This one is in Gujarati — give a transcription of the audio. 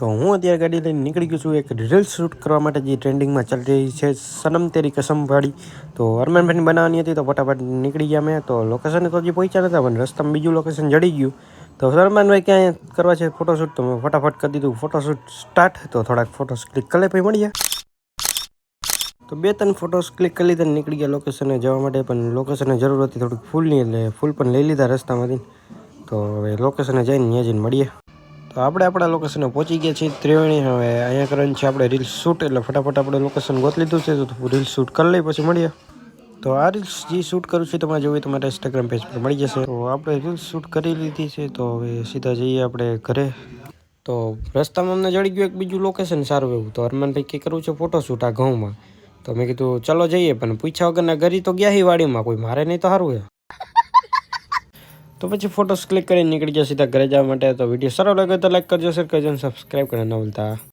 તો હું અત્યારે ગાડી લઈને નીકળી ગયો છું એક રીલ્સ શૂટ કરવા માટે જે ટ્રેન્ડિંગમાં ચાલી રહી છે સનમ તેરી કસમ વાળી. તો અરમાનભાઈની બનાવવાની હતી તો ફટાફટ નીકળી ગયા મેં. તો લોકેશન તો હજી પહોંચ્યા નતા પણ રસ્તામાં બીજું લોકેશન જડી ગયું. તો અરમાનભાઈ ક્યાં કરવા છે ફોટોશૂટ, તો મેં ફટાફટ કરી દીધું ફોટોશૂટ સ્ટાર્ટ. તો થોડાક ફોટોસ ક્લિક કરી પછી મળીએ. તો 2-3 ફોટોસ ક્લિક કરી લીધા નીકળી ગયા લોકેશને જવા માટે. પણ લોકેશને જરૂર હતી થોડીક ફૂલની એટલે ફૂલ પણ લઈ લીધા રસ્તામાંથી. તો હવે લોકેશને જઈને ત્યાં જઈને મળીએ. તો આપણે આપણા લોકેશને પહોંચી ગયા છીએ ત્રિવેણી. હવે અહીંયા કરવાની છે આપણે રીલ્સ શૂટ, એટલે ફટાફટ આપણે લોકેશન ગોત લીધું છે. તો રીલ્સ શૂટ કરી લઈ પછી મળીએ. તો આ રીલ્સ જે શૂટ કરું છું તમારે જોવી તમારા ઇન્સ્ટાગ્રામ પેજ પર મળી જશે. તો આપણે રીલ્સ શૂટ કરી લીધી છે. તો હવે સીધા જઈએ આપણે ઘરે. તો રસ્તામાં અમને જડી ગયું એક બીજું લોકેશન સારું એવું. તો અરમાનભાઈ કે કરવું છે ફોટોશૂટ આ ઘઉંમાં. તો મેં કીધું ચલો જઈએ, પણ પૂછ્યા વગરના ઘરી તો ગયા હી વાડીમાં, કોઈ મારે નહીં તો સારું છે. તો પછી ફોટોસ ક્લિક કરીને નીકળી ગયા સીધા ઘરે જવા માટે. તો વિડીયો સારો લાગે તો લાઈક કરજો, શેર કરજો અને સબસ્ક્રાઈબ કરવાનું ન ભૂલતા.